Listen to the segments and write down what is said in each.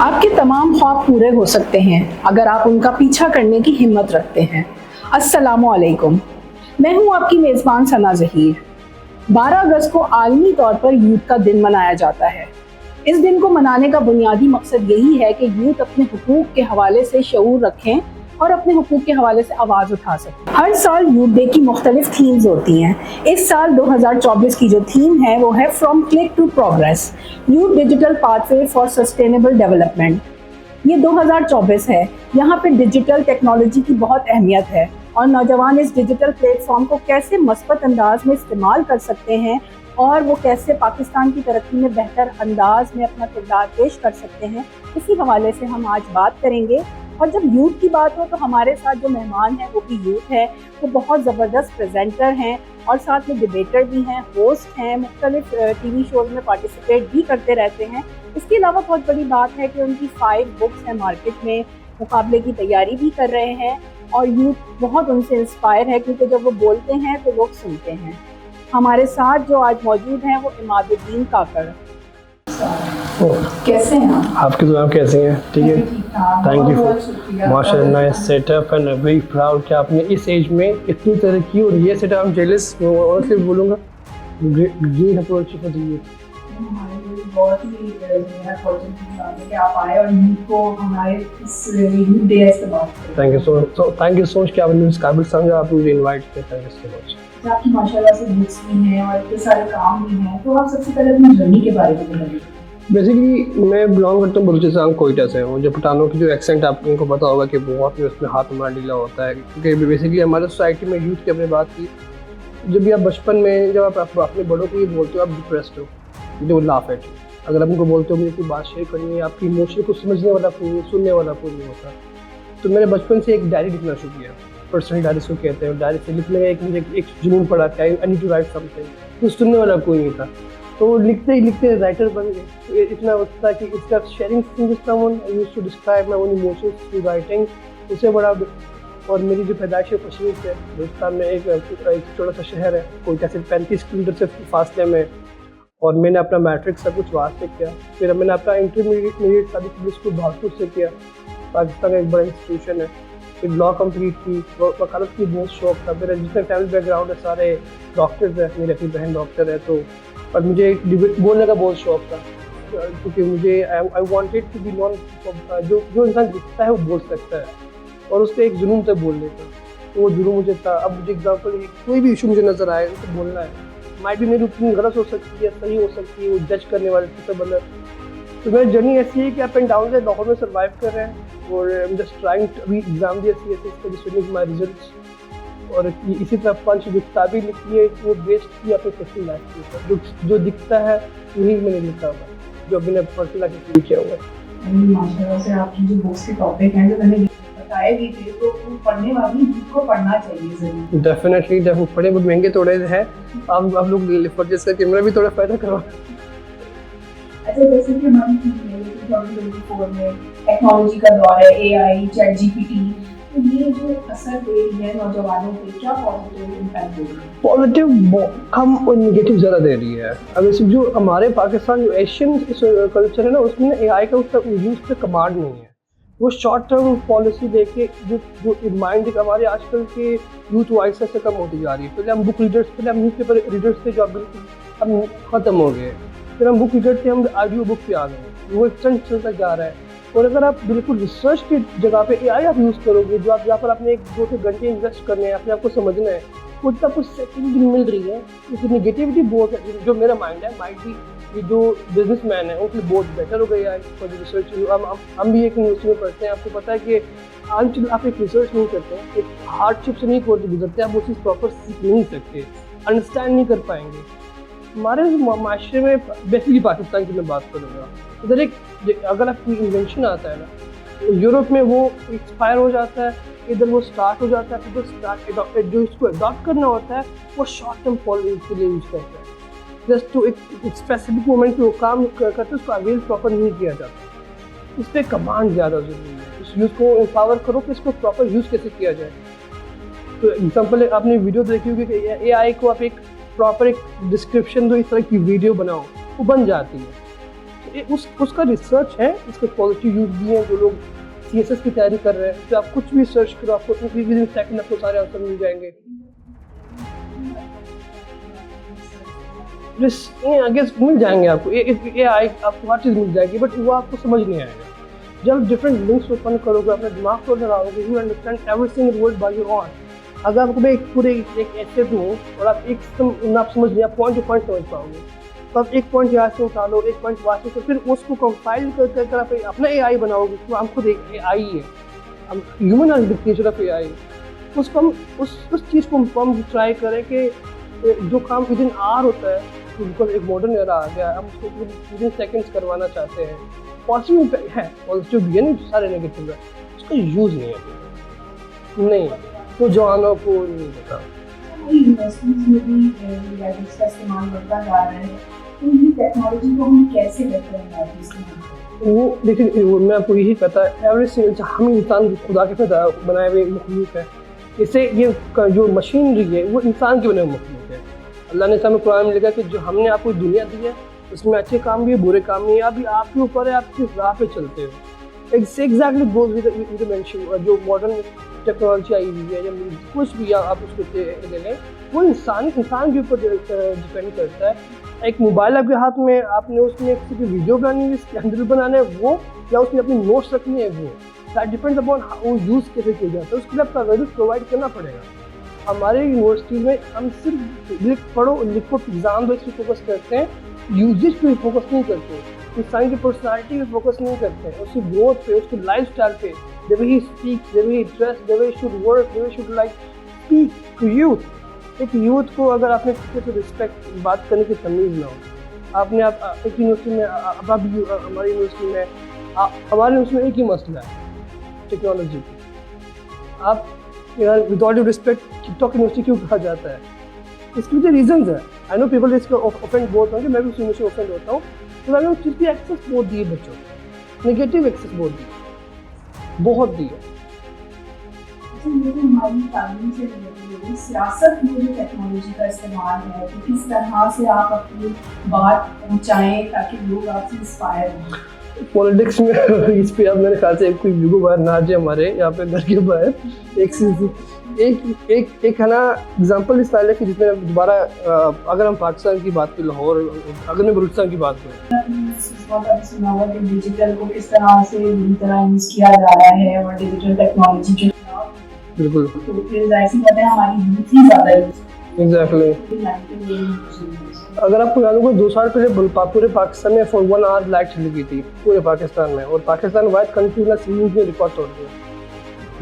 आपके तमाम ख्वाब पूरे हो सकते हैं अगर आप उनका पीछा करने की हिम्मत रखते हैं। अस्सलामु अलैकुम, मैं हूं आपकी मेज़बान सना ज़हीर। 12 अगस्त को आलमी तौर पर यूथ का दिन मनाया जाता है। इस दिन को मनाने का बुनियादी मकसद यही है कि यूथ अपने हुकूक के हवाले से शऊर रखें और अपने हुकूक के हवाले से आवाज़ उठा सकें। हर साल यूथ डे की मुख्तलिफ थीम्स होती हैं। इस साल 2024 की जो थीम है वो है from click to progress, youth digital pathway for sustainable development. ये 2024 है, यहाँ पे डिजिटल टेक्नोलॉजी की बहुत अहमियत है और नौजवान इस डिजिटल प्लेटफॉर्म को कैसे मस्बत अंदाज में इस्तेमाल कर सकते हैं और वो कैसे पाकिस्तान की तरक्की में बेहतर अंदाज में अपना किरदार पेश कर सकते हैं, इसी हवाले से हम आज बात करेंगे। और जब यूथ की बात हो तो हमारे साथ जो मेहमान हैं वो भी यूथ है, वो बहुत ज़बरदस्त प्रेजेंटर हैं और साथ में डिबेटर भी हैं, होस्ट हैं, मुख्तलिफ टीवी शोज़ में पार्टिसिपेट भी करते रहते हैं। इसके अलावा बहुत बड़ी बात है कि उनकी 5 बुक्स हैं मार्केट में, मुकाबले की तैयारी भी कर रहे हैं और यूथ बहुत उनसे इंस्पायर है क्योंकि जब वो बोलते हैं तो लोग सुनते हैं। हमारे साथ जो आज मौजूद हैं वो इमादुद्दीन काकड़। कैसे हैं आप? आपकी दुआ कैसे हैं? ठीक है, थैंक यू। माशाल्लाह, nice setup and very proud कि आपने इस एज में इतनी तरक्की और ये सेटअप। आई एम जेलस, और सिर्फ बोलूँगा great approach for the youth. बहुत ही फॉर्चूनेट कि आप आए और यूथ को हमारे इस यूथ डे से बात करें। थैंक यू सो मच कि आपने इस काबिल समझा, आप मुझे इनवाइट किया। Thank you so much. आपकी माशाल्लाह से बुक्स भी हैं और इतने सारे काम भी हैं, तो आप सबसे पहले अपनी जर्नी के बारे में बताइए। बेसिकली मैं बिलोंग करता हूँ बलूचिस्तान कोयटा से। और जो पठानों की जो एक्सेंट आपको पता होगा कि बहुत ही उसमें हाथ हमारा ढीला होता है, क्योंकि बेसिकली हमारे सोसाइटी में यूथ की अपने बात की, जब भी आप बचपन में जब आप अपने बड़ों को ये बोलते हो आप डिप्रेस्ड हो, जो लाफ एट, अगर आप उनको बोलते हो मुझे कोई बात शेयर करनी है, आपकी इमोशन को समझने वाला कोई नहीं, सुनने वाला कोई नहीं होता। तो मैंने बचपन से एक डायरी लिखना शुरू किया, पर्सनल डायरी को कहते हैं। डायरी से लिखने का मुझे एक जुनून पड़ा कि I need to write something. तो सुनने वाला कोई नहीं था, तो लिखते ही लिखते राइटर बन गए। तो इतना वक्त था कि इसका sharing thing with someone, I used to describe my own emotions through writing. उससे बड़ा, और मेरी जो पैदाइश है कश्मीर से, बलूचिस्तान में एक छोटा सा शहर है, कोयटा से 35 किलोमीटर से फासले में। और मैंने अपना मैट्रिक सब कुछ वहाँ से किया। फिर मैंने अपना इंटरमीडिएट सादी पब्लिक स्कूल भागपुर से किया, पाकिस्तान का एक बड़ा इंस्टीट्यूशन है। फिर लॉ कंप्लीट की, वकालत की बहुत शौक था। मेरा जितना फैमिली बैकग्राउंड है सारे डॉक्टर्स हैं, मेरी अपनी बहन डॉक्टर है। तो पर मुझे बोलने का बहुत शौक था, क्योंकि मुझे I wanted to be known, जो इंसान दिखता है वो बोल सकता है और उसका एक जुनून था बोलने का, तो वो जुनून मुझे था। अब मुझे एग्जाम्पल कोई भी इशू मुझे नजर आए तो बोलना है, माइट भी मेरी ओपिनियन गलत हो सकती है, सही हो सकती है, वो जज करने वाले से बंदा। तो मेरी जर्नी ऐसी है कि अप एंड डाउन से लाहौर में सर्वाइव कर रहे हैं और I am just trying to अभी एग्जाम दिया CSS का, स्टूडिंग माय रिजल्ट्स। और इसी तरह पंच जो किताबें लिखी है वो बेस्ड की अपनी पर्सनल लाइफ के ऊपर, जो दिखता है वही मैंने लिखा हुआ, जो मैंने पर्सनल लाइफ में किया हुआ है। माशाल्लाह से आपकी जो बुक्स के टॉपिक हैं जो मैंने बताए भी थे, तो पढ़ने वाली को पढ़ना चाहिए जरूर। डेफिनेटली, जब पढ़े बहुत महंगे थोड़े हैं, आप लोग परचेस करके मेरा भी थोड़ा फायदा करवा। अच्छा, जैसे कि हमारी 2024 में टेक्नोलॉजी का दौर है, AI, ChatGPT, तो ये जो असर दे रही है नौजवानों पे, क्या पॉजिटिव इम्पैक्ट दे रही है? पॉजिटिव कम और नेगेटिव ज़्यादा दे रही है। अब जो हमारे पाकिस्तान जो एशियन कल्चर है ना, उसमें AI का उसका यूज़ पे कमांड नहीं है। वो शॉर्ट टर्म पॉलिसी देके जो माइंड हमारे आजकल के यूथ वाइस से कम होती जा रही है। पहले हम बुक रीडर्स, पहले हम न्यूज़पेपर रीडर्स थे जो अब बिल्कुल हम ख़त्म हो गए। फिर हम बुक रीडर थे, हम ऑडियो बुक पे आ गए। वो एक ट्रेंड चलता जा रहा है। और अगर आप बिल्कुल रिसर्च की जगह पे AI आप यूज़ करोगे, जो आप जहाँ पर आपने 1-2 घंटे इन्वेस्ट करने हैं, अपने आप को समझना है, वो तब कुछ सेटिंग मिल रही है। उसकी नेगेटिविटी बहुत है। जो मेरा माइंड है, माइंड भी ये जो बिजनेसमैन है उनके लिए बहुत बेटर हो गया है फॉर रिसर्च। हम भी एक यूनिवर्सिटी में पढ़ते हैं, आपको पता है कि आज आप एक रिसर्च नहीं करते हैं, एक हार्डशिप से नहीं गुजरते, आप वो चीज़ प्रॉपर सीख नहीं सकते, अंडरस्टैंड नहीं कर पाएंगे। हमारे माशरे में, बेसिकली पाकिस्तान की मैं बात करूँगा, इधर अगर आप कोई इन्वेंशन आता है ना, तो यूरोप में वो एक्सपायर हो जाता है, इधर वो स्टार्ट हो जाता है, फिर जो इसको अडॉप्ट करना होता है वो शॉर्ट टर्म पॉलिसी के लिए यूज़ करता है। जस्ट टू एक स्पेसिफिक मोमेंट पे वो काम करते हैं, उसको अवेल प्रॉपर नहीं किया जाता। इस पर कमांड ज़्यादा ज़रूरी है। इस यूज़ को एम्पावर करो कि इसको प्रॉपर यूज़ कैसे किया जाए। तो एग्जाम्पल आपने वीडियो देखी होगी कि AI को आप एक प्रॉपर एक डिस्क्रिप्शन दो, इस तरह की वीडियो बनाओ, वो बन जाती है। उसका रिसर्च है, इसके पॉजिटिव यूज भी है। जो लोग CSS की तैयारी कर रहे हैं तो आप कुछ भी सर्च करो, आपको विद इन सेकंड आपको सारे आंसर मिल जाएंगे। आगे मिल जाएंगे आपको, AI आपको हर चीज़ मिल जाएगी, बट वो आपको समझ नहीं आएगा। जब डिफरेंट लिंक्स ओपन करोगे, अपने दिमाग को लगाओगे, you understand every single word by your own. अगर आपको मैं एक पूरे एक ऐसे दूँ और आप आप समझ लिया, पॉइंट टू पॉइंट समझ पाओगे, तो आप एक पॉइंट यहाँ से उठालो, एक पॉइंट वहाँ से, तो फिर उसको कंपाइल कर आप अपना AI बनाओगे। तो हम खुद एक AI है, हम human are the nature of AI। उसको हम उस चीज़ को हम ट्राई करें कि जो काम विद इन आवर होता है, बिल्कुल एक मॉडर्न एरा आ गया, हम उसको विद इन सेकेंड्स करवाना चाहते हैं। पॉसिबल है, पॉजिटिव भी है, नहीं सारे नेगेटिव है, उसका यूज़ नहीं है, नहीं तो जवानों को नहीं पता। यूनिवर्सिटीज में भी गैजेट्स का इस्तेमाल बढ़ता जा रहा है, तो ये टेक्नोलॉजी को हम कैसे बेहतर इस्तेमाल? वो देखिए, मैं आपको यही पता है, एवरी सिंगल हम इंसान खुदा के बनाए हुए मखलूक है। इससे ये जो मशीनरी है वो इंसान के बने हुए मखलूक है। अल्लाह ने हमें कुरान में लिखा कि जो हमने आपको दुनिया दी है उसमें अच्छे काम भी है, बुरे काम भी है, अभी आपके ऊपर है, आप किस राह पे चलते हो। एग्जैक्टली गोज विद मेंशन जो मॉडर्न टेक्नोलॉजी आई हुई है या कुछ भी आप उसको ले लें, वो इंसान के ऊपर डिपेंड करता है। एक मोबाइल आपके हाथ में, आपने उसमें किसी की वीडियो बनानी है, स्कैंडल बनाना है वो, या उसमें अपनी नोट्स रखनी है वो, दैट डिपेंड्स अपॉन वो यूज़ कैसे किया जाता है। उसके लिए आपका अवेयरनेस प्रोवाइड करना पड़ेगा। हमारे यूनिवर्सिटी में हम सिर्फ पढ़ो लिखो एग्जाम दो इस पर फोकस करते हैं, यूजेज पे फोकस नहीं करते, इंसान की पर्सनालिटी पे फोकस नहीं करते हैं, उसकी ग्रोथ पे, उसकी लाइफ स्टाइल पे, the way he speaks, the way he dress, the way he should work, the way he should like speak to youth। एक यूथ को अगर आपने किसी से रिस्पेक्ट बात करने की तमीज़ ना हो, आपने आप एक यूनिवर्सिटी में अब हमारी यूनिवर्सिटी में हमारे यूनिवर्सिटी में एक ही मसला है टेक्नोलॉजी की। आप यार without due respect TikTok university क्यों कहा जाता है? इसके पीछे रीजंस है। आई नो पीपल इसके ऑफेंड बहुत होंगे, मैं भी उस यूनिवर्सिटी ऑफेंड होता हूँ। तो मैंने उस चीज़ की एक्सेस बहुत दी है बच्चों को, नेगेटिव एक्सेस बहुत दी, बहुत दी है। हमारी तालीम से रिलेटेड सियासत में जो टेक्नोलॉजी का इस्तेमाल है, तो किस तरह से आप अपनी बात पहुँचाएँ ताकि लोग आपसे इंस्पायर हों? पॉलिटिक्स में इस पे अब मेरे ख्याल से कोई वीडियो बाहर ना आ जाए हमारे यहाँ पे घर के बाहर। एक है ना एग्जांपल इस तरह है कि जिसमें दोबारा अगर हम पाकिस्तान की बात करें, लाहौर, अगर मैं बलूचिस्तान की बात करूँ, सुना हुआ कि डिजिटल को किस तरह से बुरी तरह यूज़ किया जा रहा है और डिजिटल टेक्नोलॉजी के बिल्कुल, तो फिर जाहिर सी बात है हमारी यूथ ही ज़्यादा एग्जैक्टली। अगर आपको याद होगा 2 साल पहले पूरे पाकिस्तान में फॉर 1 आवर लाइट चली गई थी पूरे पाकिस्तान में, और पाकिस्तान वाइड कंटिन्यूस यूज में रिकॉर्ड तोड़ दिया।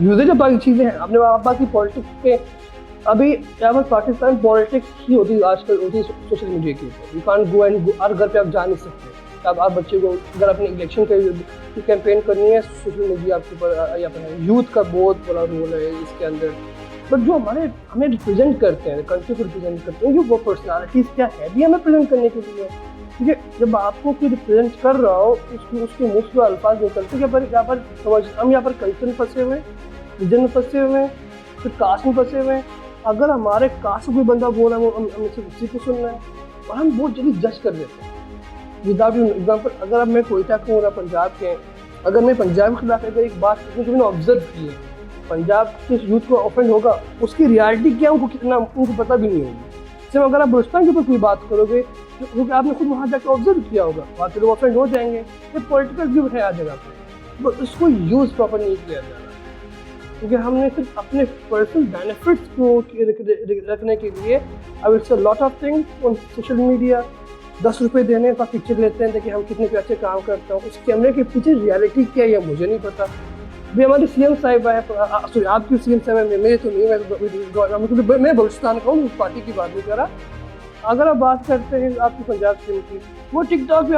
यूजेज अब बाकी चीज़ें हैं, आपने बाकी पॉलिटिक्स के अभी यहाँ पर पाकिस्तान पॉलिटिक्स ही होती है आजकल, होती है सोशल मीडिया के ऊपर। यू कांट गो एंड हर घर पे आप जा नहीं सकते। अब आप बच्चे को अगर अपने इलेक्शन की कैंपेन करनी है, सोशल मीडिया आपके ऊपर या पर यूथ का बहुत बड़ा रोल है इसके अंदर। बट जो हमें रिप्रेजेंट करते हैं, कंट्री को रिप्रेजेंट करते हैं, जो वो पर्सनालिटीज़ क्या है भी हमें प्रेजेंट करने के लिए, ठीक है। जब आपको कोई रिप्रेजेंट कर रहा हो उसके मुँह से अल्फाज निकलते हैं, यहाँ पर हम यहाँ पर कल्चर में फंसे हुए हैं, रिजन में फंसे हुए हैं, फिर कास्ट में फंसे हुए हैं। अगर हमारे कास्ट कोई बंदा बोल रहा है, हमें सिर्फ उसी को सुनना है, और हम बहुत जल्दी जज कर देते हैं विदाउट एग्जाम्पल। अगर अब मैं कोयटा के हूँ, पंजाब के, अगर मैं पंजाब के खिलाफ अगर एक बात जो मैंने ऑब्जर्व की है, पंजाब के यूथ को ऑफेंड होगा, उसकी रियलिटी क्या उनको कितना उनको पता भी नहीं होगी। सिर्फ अगर आप बलूचिस्तान के ऊपर कोई बात करोगे, क्योंकि आपने खुद वहाँ जाकर ऑब्जर्व किया होगा, वहाँ के लोग ऑफेंड हो जाएंगे। ये पॉलिटिकल व्यू है आज जगह पे, बट उसको यूज़ प्रॉपर नहीं किया जा रहा, क्योंकि हमने सिर्फ अपने पर्सनल बेनिफिट्स को रखने के लिए अब it's a lot of things on social media. 10 रुपये देने का पिक्चर लेते हैं कि हम कितने अच्छे काम करते हैं, उस कैमरे के पीछे रियलिटी क्या है ये मुझे नहीं पता। भी हमारे CM साहिब है, सॉरी आपकी CM साहिब है, मेरे तो नहीं, मैं बलूचिस्तान का हूँ, उस पार्टी की बात नहीं कर रहा। अगर आप बात करते हैं आपकी पंजाब CM की, वो टिकटॉक पे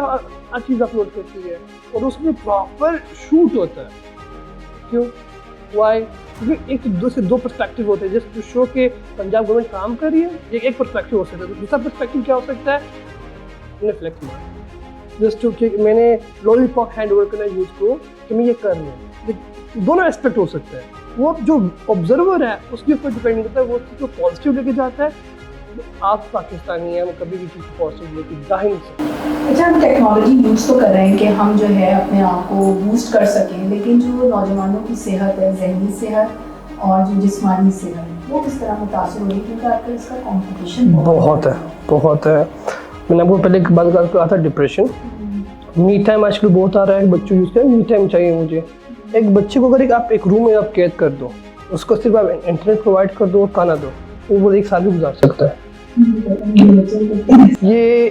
हर चीज़ अपलोड करती है और उसमें प्रॉपर शूट होता है। क्यों? वाई? क्योंकि एक दो पर्सपेक्टिव होते हैं, जस्ट टू शो के पंजाब गवर्नमेंट काम कर रही है। एक पर्सपेक्टिव हो सकता है, दूसरा पर्सपेक्टिव क्या हो सकता है, मैंने फ्लेक्स मारा जस्ट टू कि मैंने लॉलीपॉप हैंड ओवर करना यूज़ को कि मैं ये कर रहा हूँ। दोनों एस्पेक्ट हो सकता है। वो जो ऑब्जर्वर है उसके ऊपर डिपेंड करता है, वो उसको पॉजिटिव लेके जाता है आप पाकिस्तानी हैं, हम कभी भी चीज़ पॉसिबिलिटी जा ही नहीं सकते। अच्छा, हम टेक्नोलॉजी यूज़ तो कर रहे हैं कि हम जो है अपने आप को बूस्ट कर सकें, लेकिन जो नौजवानों की सेहत है, जहनी सेहत और जो जिस्मानी सेहत, वो किस तरह मुतासर हो रही है? क्योंकि आजकल इसका कॉम्पिटिशन बहुत है। मैंने आपको पहले एक बात कहा था, डिप्रेशन। मी टाइम आजकल बहुत आ रहा है, बच्चों यूज़ करें मी टाइम चाहिए मुझे। एक बच्चे को अगर आप एक रूम में आप कैद कर दो, उसको सिर्फ आप इंटरनेट प्रोवाइड कर दो और खाना दो, वो 1 साल भी गुजार सकता है। ये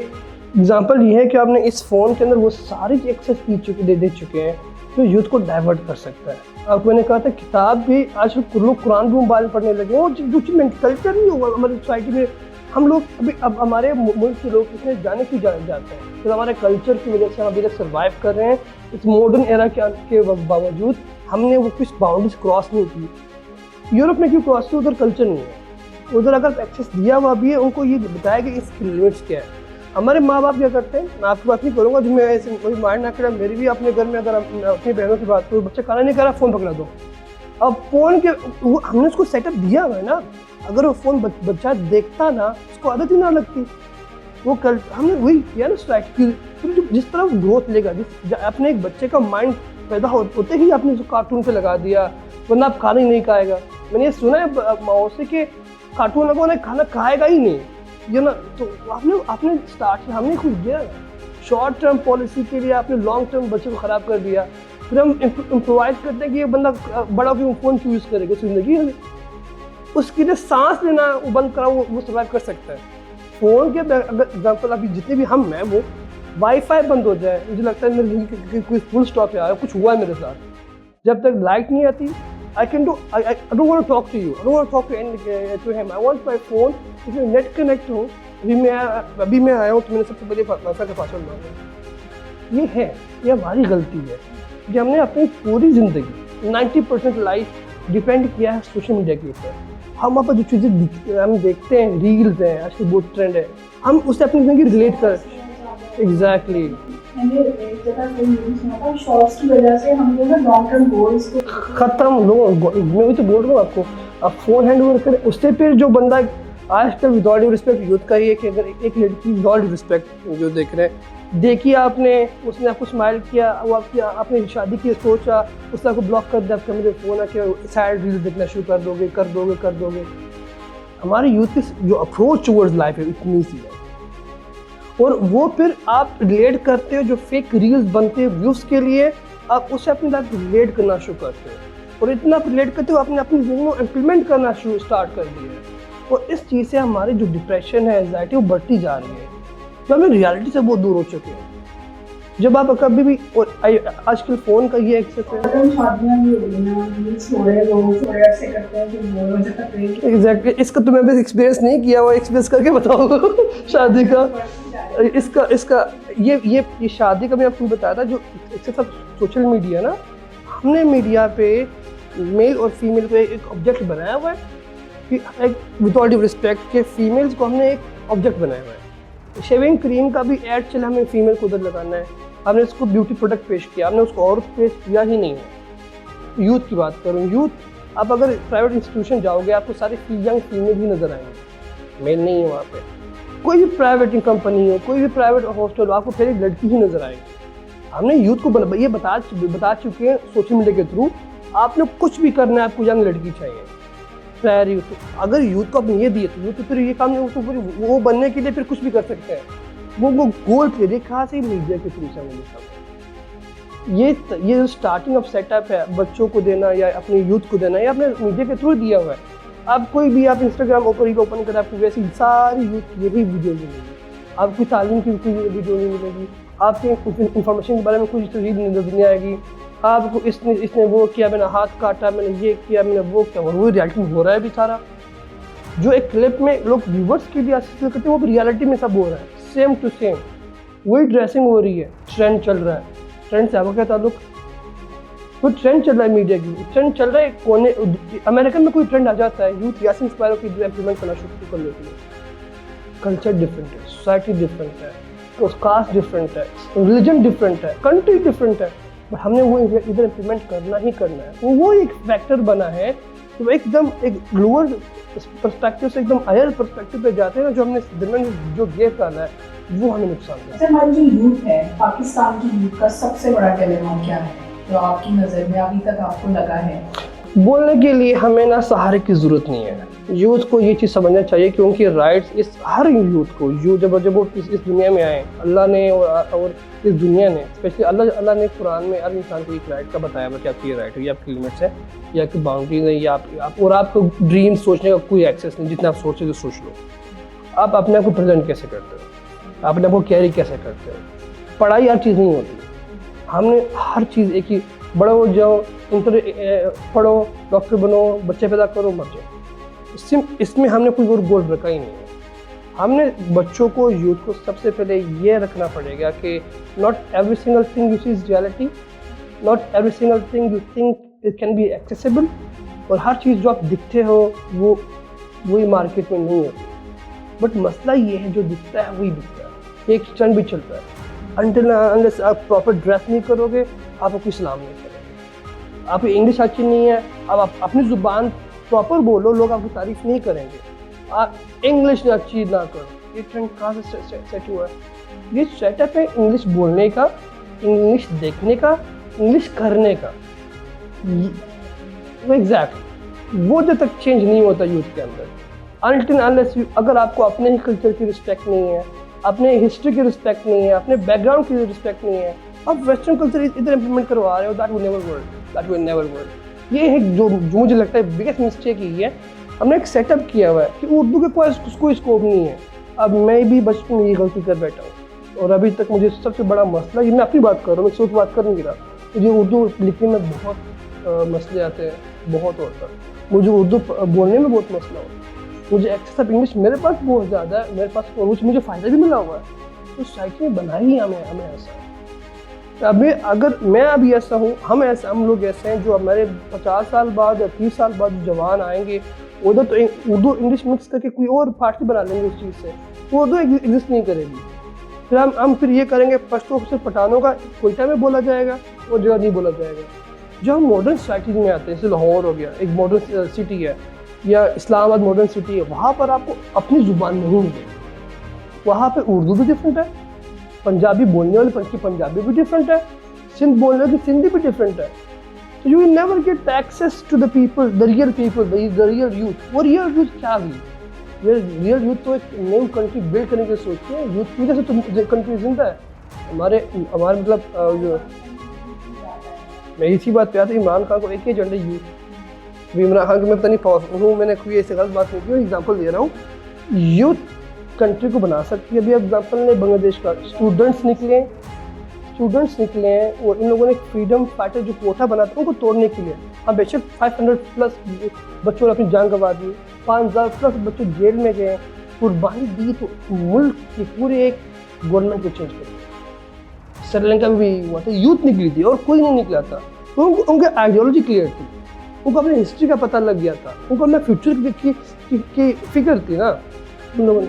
एग्जांपल ये है कि आपने इस फ़ोन के अंदर वो सारी एक्सेस दे चुके हैं जो यूथ को डाइवर्ट कर सकता है। आपको मैंने कहा था किताब भी आज लोग कुरान भी मोबाइल में पढ़ने लगे, वो जो कल्चर नहीं होगा हमारी सोसाइटी में। हम लोग अभी अब हमारे मुल्क के लोग इसमें जाने क्यों जाते हैं, तो हमारे कल्चर की वजह से हम अभी तक सर्वाइव कर रहे हैं। इस मॉडर्न एरा के बावजूद हमने वो कुछ बाउंड्रीज क्रॉस नहीं की। यूरोप में क्यों क्रॉस की? उधर कल्चर नहीं है, उधर अगर एक्सेस दिया हुआ भी है, उनको ये बताया कि इसकी लिमिट्स क्या है। हमारे माँ बाप क्या करते हैं, मैं आपकी बात नहीं करूँगा, जो मैं ऐसे कोई माइंड ना करा, मेरी भी अपने घर में अगर अपनी बहनों की बात करूँ, बच्चा खाना नहीं करा, फ़ोन पकड़ा दो। अब फ़ोन के वो हमने उसको सेटअप दिया हुआ है ना, अगर वो फ़ोन बच्चा देखता ना, उसको आदत ही ना लगती। वो कल हमने वही किया ना सोसाइटी, जिस तरह ग्रोथ लेगा, अपने एक बच्चे का माइंड पैदा होते ही आपने उसको कार्टून पे लगा दिया, वरना आप खाना ही नहीं खाएगा। मैंने ये सुना है माओ से कि कार्टून लगा खाना खाएगा ही नहीं, ये ना। तो आपने स्टार्ट हमने खुद दिया शॉर्ट टर्म पॉलिसी के लिए, आपने लॉन्ग टर्म बच्चे को ख़राब कर दिया। फिर हम इम्प्रोवाइज करते हैं कि ये बंदा बड़ा होकर फ़ोन क्यों यूज़ करेगा ज़िंदगी में, उसके लिए सांस लेना वो बंद करा, वो सर्वाइव कर सकता है। फ़ोन के अगर एग्जाम्पल अभी जितने भी हम हैं, वो वाईफाई बंद हो जाए, मुझे लगता है मेरी ज़िंदगी कोई फुल स्टॉप है, कुछ हुआ है मेरे साथ। जब तक लाइट नहीं आती, I don't want to talk to you. I don't want to talk to him. I want my phone. इसमें नेट कनेक्ट हो। अभी मैं आया हूँ तो मैंने सबसे पहले वाईफाई का पासवर्ड मांगा। ये हमारी गलती है कि हमने अपनी पूरी ज़िंदगी 90% लाइफ डिपेंड किया है सोशल मीडिया के ऊपर। हम वहाँ पर जो चीज़ें हम देखते हैं, रील्स हैं, आजकल बहुत ट्रेंड है, हम उससे अपनी ज़िंदगी रिलेट कर। एग्जैक्टली। मैंने एक जगह कोई न्यूज़ सुना था, शॉर्ट्स की वजह से हम लोग ना लॉन्ग टर्म गोल्स को ख़त्म। लोग मैं वही तो बोल रहा हूँ आपको, आप फ़ोन हैंड ओवर करें, उससे फिर जो बंदा आजकल with all due respect youth का ही है कि अगर एक लड़की विद ऑल ड्यू रिस्पेक्ट जो देख रहे हैं, देखिए आपने, उसने आपको स्माइल किया, वो आपने शादी की सोचा, उसने आपको ब्लॉक कर दिया, आपका मेरे फ़ोन आके सैड रील्स देखना शुरू कर दोगे। हमारे यूथ की जो अप्रोच टुवर्ड्स लाइफ है इतनी सी है, और वो फिर आप रिलेट करते हो, जो फेक रील्स बनते हैं व्यूज़ के लिए, आप उससे अपनी लाइफ रिलेट करना शुरू करते हो, और इतना रिलेट करते हो आपने अपनी ज़िंदगी में इम्प्लीमेंट करना स्टार्ट कर दिया है। और इस चीज़ से हमारी जो डिप्रेशन है, एंजाइटी, वो बढ़ती जा रही है, तो हमें रियलिटी से बहुत दूर हो चुके हैं। जब आप कभी भी, और आजकल फ़ोन का ये एक्सेस है, शादियाँ भी हो रही हैं, रील्स हो रहे हैं, लोग थोड़े ऐसे करते हैं कि बोर हो जाते हैं। एग्जैक्टली। इसका तो मैं भी एक्सपीरियंस नहीं किया, वो एक्सपीरियंस करके बताओ शादी का। इसका ये शादी का मैं आपको बताया था, जो एक्सेस ऑफ सोशल मीडिया ना, हमने मीडिया पे मेल और फीमेल को एक ऑब्जेक्ट बनाया हुआ है कि विद ऑल ड्यू रिस्पेक्ट के फीमेल्स को हमने एक ऑब्जेक्ट बनाया हुआ है। शेविंग क्रीम का भी ऐड चला, हमें फीमेल को उधर लगाना है, हमने उसको ब्यूटी प्रोडक्ट पेश किया, हमने उसको औरत पेश किया ही नहीं है। यूथ की बात करूँ, यूथ आप अगर प्राइवेट इंस्टीट्यूशन जाओगे, आपको सारे यंग फीमेल भी नज़र आएंगे, मेल नहीं है वहाँ पे। कोई भी प्राइवेट कंपनी हो, कोई भी प्राइवेट हॉस्टल हो, आपको फिर एक लड़की ही नज़र आएगी। हमने यूथ को ये बता चुके हैं सोशल मीडिया के थ्रू, आपने कुछ भी करना है, आपको यंग लड़की चाहिए। प्रायर यूथ, अगर यूथ को आपने ये दिए तो यूथ फिर ये काम नहीं, तो फिर वो बनने के लिए फिर कुछ भी कर सकते हैं। वो गोल पे देखा से मीडिया के थ्रू से ये जो स्टार्टिंग ऑफ सेटअप है, बच्चों को देना या अपने यूथ को देना, या अपने मीडिया के थ्रू दिया हुआ है। आप कोई भी आप इंस्टाग्राम ओपन करें, आपको वैसी सारी यूथ की यही वीडियो मिलेगी, आपकी तालीम की कोई वीडियो नहीं मिलेगी, आपके इंफॉर्मेशन के बारे में कुछ रीड नहीं आएगी, आपको इसने वो किया, मैंने हाथ काटा, मैंने ये किया, मैंने वो किया, और वो रियलिटी में हो रहा है भी सारा। जो एक क्लिप में लोग व्यूवर्स के लिए हासिल करते हैं, वो भी रियलिटी में सब हो रहा है, सेम टू सेम। वही ड्रेसिंग हो रही है, ट्रेंड चल रहा है। ट्रेंड से आपका क्या ताल्लुक? तो ट्रेंड चल रहा है, मीडिया की ट्रेंड चल रहा है। कोने अमेरिकन में कोई ट्रेंड आ जाता है, यूथ या से इंस्पायर होकर इम्प्लीमेंट करना शुरू कर लेती है। कल्चर डिफरेंट है, सोसाइटी डिफरेंट है, कास्ट डिफरेंट है, रिलीजन डिफरेंट है, कंट्री डिफरेंट है, बट हमने वो इधर इम्प्लीमेंट करना ही करना है। वो एक फैक्टर बना है तो एकदम एक लोअर पर्सपेक्टिव से एकदम हायर पर्सपेक्टिव पे जाते हैं, जो हमने दरमियान जो गैप डाला है वो हमें नुकसान करता है। अच्छा, हमारी जो यूथ है, पाकिस्तान की यूथ का सबसे बड़ा डिलेमा क्या है जो आपकी नज़र में अभी तक आपको लगा है? बोलने के लिए हमें ना सहारे की ज़रूरत नहीं है। यूथ को ये चीज़ समझना चाहिए कि उनकी राइट्स, इस हर यूथ को जब वो इस दुनिया में आए, अल्लाह ने और इस दुनिया ने स्पेशली अल्लाह ने कुरान में हर इंसान को एक राइट का बताया हुआ कि आपकी ये राइट है, ये आपकी लिमिट्स है, ये आपकी बाउंड्रीज है, ये आप और आपको ड्रीम सोचने का कोई एक्सेस नहीं, जितना आप सोचे तो सोच लो। आप अपने आप को प्रेजेंट कैसे करते हो, अपने आप को कैरी कैसे करते हो। पढ़ाई हर चीज़ नहीं होती, हमने हर चीज़ एक ही बड़ो जाओ, पढ़ो, डॉक्टर बनो, बच्चे पैदा करो, मर जाओ, इसमें हमने कोई और गोल रखा ही नहीं है। हमने बच्चों को, यूथ को सबसे पहले ये रखना पड़ेगा कि not every single thing you see is reality, not every single thing you think it can be accessible, और हर चीज़ जो आप दिखते हो वो वही मार्केट में नहीं होती। बट मसला ये है जो दिखता है वही दिखता है, एक स्टंट भी चलता है। अनटिल अनलेस आप प्रॉपर ड्रेस नहीं करोगे, आपको कोई सलाम नहीं करेंगे। आपकी इंग्लिश अच्छी नहीं है, अब आप अपनी ज़ुबान प्रॉपर बोलो, लोग आपकी तारीफ नहीं करेंगे। आप इंग्लिश अच्छी ना करो, ये ट्रेंड कहाँ से सेट हुआ है? ये सेटअप है इंग्लिश बोलने का, इंग्लिश देखने का, इंग्लिश करने का। वो जब तक चेंज नहीं होता यूथ के अंदर, अनटिल अनलेस अगर आपको अपने ही कल्चर की रिस्पेक्ट नहीं है, अपने हिस्ट्री की रिस्पेक्ट नहीं है, अपने बैकग्राउंड की रिस्पेक्ट नहीं है, आप वेस्टर्न कल्चर इधर इम्प्लीमेंट करवा रहे हो, दैट विल नेवर वर्क। ये है जो मुझे लगता है बिगेस्ट मिस्टेक ही है। हमने एक सेटअप किया हुआ है कि उर्दू के कोई स्कोप नहीं है। अब मैं भी बचपन में ये गलती कर बैठा हूँ और अभी तक मुझे सबसे बड़ा मसला, ये मैं अपनी बात कर रहा हूँ, मैं किसी की बात कर नहीं रहा, मुझे उर्दू लिखने में बहुत मसले आते हैं, बहुत होता है। मुझे उर्दू बोलने में बहुत मसला होता है। मुझे एक्सेस ऑफ इंग्लिश मेरे पास बहुत ज़्यादा है, मेरे पास मुझे फ़ायदा भी मिला हुआ है। तो सोसाइटी ने बनाई हमें ऐसा। अभी अगर मैं अभी ऐसा हूँ, हम लोग ऐसे हैं जो हमारे 50 साल बाद या 30 साल बाद जवान आएंगे, उधर तो उर्दू इंग्लिश मिक्स करके कोई और पार्टी बना लेंगे उस चीज़ से, वो उर्दू एग्जिस्ट नहीं करेगी। फिर हम फिर ये करेंगे, पश्तो से पठानों का कोयटा में बोला जाएगा, वो जगह नहीं बोला जाएगा। जो हम मॉडर्न सोसाइटीज़ में आते हैं, जैसे लाहौर हो गया, एक मॉडर्न सिटी है, या इस्लामाबाद मॉडर्न सिटी है, वहाँ पर आपको अपनी ज़ुबान नहीं मिलेगी। वहाँ पे उर्दू भी डिफरेंट है, पंजाबी बोलने वाले की पंजाबी भी डिफरेंट है, सिंध बोलने वाले की सिंधी भी डिफरेंट है। So you will never get access to the people, the real people, the real youth. वो real youth क्या हुई? Real youth तो एक न्यू कंट्री बिल्ड करने की सोचती है। यूथ की वजह से तो कंट्री जिंदा है। हमारे मतलब जो मैं इसी बात पे आता हूँ, इमरान खान को एक ही एजेंडा यूथ। इमरान खान को मैं पता नहीं हूँ, मैंने कोई ऐसी गलत बात नहीं की, एग्जाम्पल दे रहा हूँ। यूथ कंट्री को बना सकती है। अभी एग्जाम्पल ने बांग्लादेश का, स्टूडेंट्स निकले हैं और इन लोगों ने फ्रीडम फाइटर जो कोटा बना था उनको तोड़ने के लिए, हाँ बेशक 500+ बच्चों ने अपनी जान गंवा दी, 5000+ बच्चे जेल में गए, कुर्बानी दी, तो मुल्क की पूरे एक गवर्नमेंट को चेंज कर। श्रीलंका में भी हुआ था, यूथ निकली थी और कोई नहीं निकला था। तो उनकी आइडियोलॉजी क्लियर थी, उनको अपनी हिस्ट्री का पता लग गया था, उनको अपना फ्यूचर की फिक्र थी ना उन लोगों ने।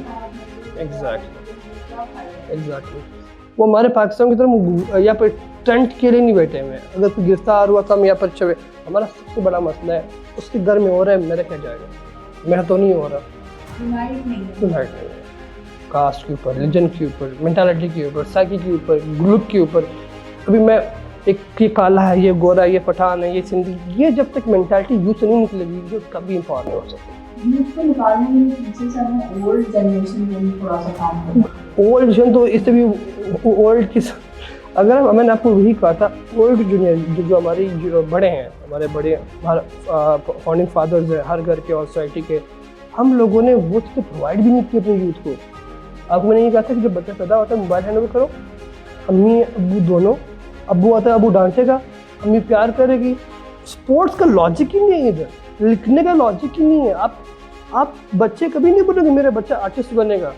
एग्जैक्टली वो हमारे पाकिस्तान की तरफ यहाँ पर टेंट के लिए नहीं बैठे हुए हैं। अगर कोई गिरफ्तार हुआ तो हम यहाँ पर चले। हमारा सबसे बड़ा मसला है, उसके घर में हो रहा है, मेरा क्या जाएगा? मेरा तो नहीं हो रहा। यूनाइट नहीं है कास्ट के ऊपर, रिलीजन के ऊपर, मेंटालिटी के ऊपर, साइकी के ऊपर, ग्रुप के ऊपर। अभी मैं एक ये काला है, ये गोरा है, ये पठान है, ये सिंधी, ये जब तक मेंटालिटी यूथ से नहीं निकलेगी जो कभी इम्पावर नहीं हो सकती। यूथ को निकालने के पीछे से हमें ओल्ड जनरेशन में भी थोड़ा सा काम करना। ओल्ड जनरेशन तो इससे भी ओल्ड की, अगर मैंने आपको वही कहा था, ओल्ड जो हमारी जो बड़े हैं, हमारे बड़े फाउंडिंग फादर्स हैं हर घर के और सोसाइटी के, हम लोगों ने वो चीज़ें प्रोवाइड भी नहीं की अपने यूथ को। आपको मैंने ये कहा था कि जब बच्चा पैदा होता है मोबाइल हैंड ओवर करो, अम्मी अब्बू दोनों, अब्बू आता है अब्बू डांटेगा, अम्मी प्यार करेगी। स्पोर्ट्स का लॉजिक ही नहीं है, इधर लिखने का लॉजिक ही नहीं है। आप बच्चे कभी नहीं बोलोगे मेरा बच्चा आर्टिस्ट बनेगा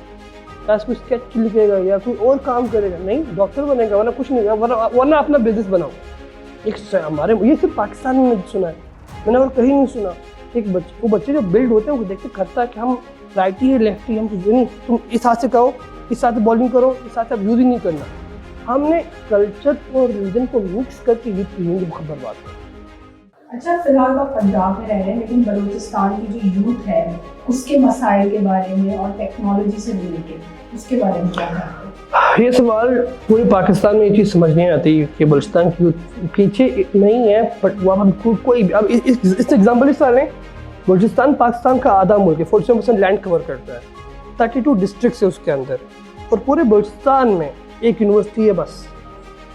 या कोई स्केच लिखेगा या कोई और काम करेगा, नहीं, डॉक्टर बनेगा, वरना कुछ नहीं, वरना अपना बिजनेस बनाओ। एक हमारे ये सिर्फ पाकिस्तान में सुना है, मैंने और कहीं नहीं सुना। एक वो बच्चे जो बिल्ड होते हैं वो देखते करता है कि हम राइटी है लेफ्टी, हम कुछ नहीं, तुम इस हाथ से कहो, इस हाथ से बॉलिंग करो, इस हाथ से आप यूज ही नहीं करना। हमने कल्चर और रिलीजन को मिक्स करके यूथ की जिंदगी बर्बाद कर। अच्छा, फिलहाल आप पंजाब में रह रहे हैं, लेकिन बलूचिस्तान की जो यूथ है उसके मसाइल के बारे में और टेक्नोलॉजी से रिलेटेड उसके बारे में क्या कहते हैं? ये सवाल पूरे पाकिस्तान में ये चीज़ समझ नहीं आती कि बलूचिस्तान की यूथ पीछे नहीं है, बट वहाँ कोई अब इस एग्जाम्पल इस लें, बलूचिस्तान पाकिस्तान का आधा मुल्क है, 47% लैंड कवर करता है, 32 डिस्ट्रिक्ट है उसके अंदर, और पूरे बलूचिस्तान में एक यूनिवर्सिटी है बस,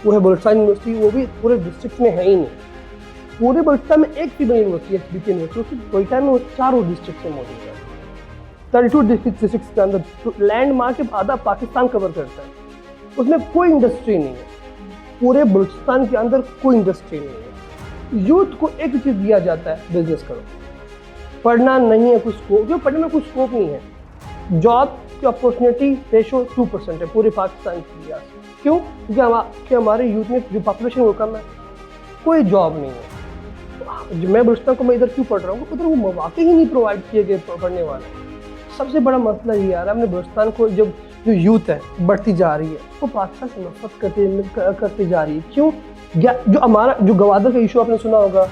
वो है बलूचिस्तान यूनिवर्सिटी, वो भी पूरे डिस्ट्रिक्ट में है ही नहीं। पूरे बलूचिस्तान में एक फीमेल यूनिवर्सिटी है, SBK यूनिवर्सिटी, उसकी कोयटा में वो 4 डिस्ट्रिक्ट में मौजूद है। 32 डिस्ट्रिक्ट के अंदर तो लैंड मार्क के आधा पाकिस्तान कवर करता है, उसमें कोई इंडस्ट्री नहीं है, पूरे बलूचिस्तान के अंदर कोई इंडस्ट्री नहीं है। यूथ को एक चीज़ दिया जाता है, बिजनेस करो, पढ़ना नहीं है, कुछ स्कोप, जो पढ़ने में कुछ स्कोप नहीं है। जॉब की अपॉर्चुनिटी रेशो 2% है पूरे पाकिस्तान की लिहाज से। क्यों? क्योंकि हमारे यूथ में जो पॉपुलेशन वो कम है, कोई जॉब नहीं है। जो मैं बलूचिस्तान को मैं इधर क्यों पढ़ रहा हूँ, उधर वो मौके ही नहीं प्रोवाइड किए गए पढ़ने वाले। सबसे बड़ा मसला ये आ रहा है, हमने बलूचिस्तान को जब जो यूथ है बढ़ती जा रही है, वो पाकिस्तान से नफरत करती जा रही है। क्यों? जो हमारा जो गवादर का इशू आपने सुना होगा,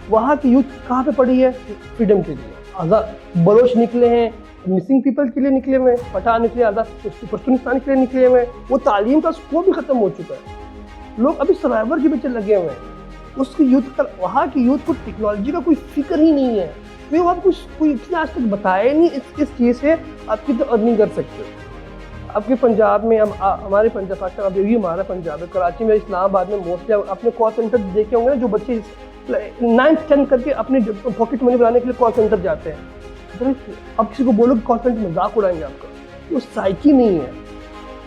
वहाँ की यूथ कहाँ पे पड़ी है? फ्रीडम के लिए। आज़ाद बलोच निकले हैं, मिसिंग पीपल के लिए निकले हुए, पठान निकले, आज़ाद पश्तूनिस्तान के लिए निकले हुए, वो तालीम का स्कोप भी ख़त्म हो चुका है। लोग अभी सर्वाइवर के पीछे लगे हुए हैं। उसकी यूथ का, वहाँ की यूथ को टेक्नोलॉजी का कोई फिक्र ही नहीं है। वे वहाँ कुछ कोई आज तक बताया नहीं इस चीज़ से आपकी तो अर्निंग कर सकते हो। आपके पंजाब में हमारे पंजाब पाकिस्तान, अब यही हमारा पंजाब है, कराची में, इस्लामाबाद में मोस्टली अपने कॉल सेंटर देखे होंगे ना, जो बच्चे 9th 10th करके अपने पॉकेट मनी बनाने के लिए कॉल सेंटर जाते हैं। अब किसी को बोलो कि कॉल सेंटर मजाक उड़ाएंगे आपका, वो साइकी नहीं है।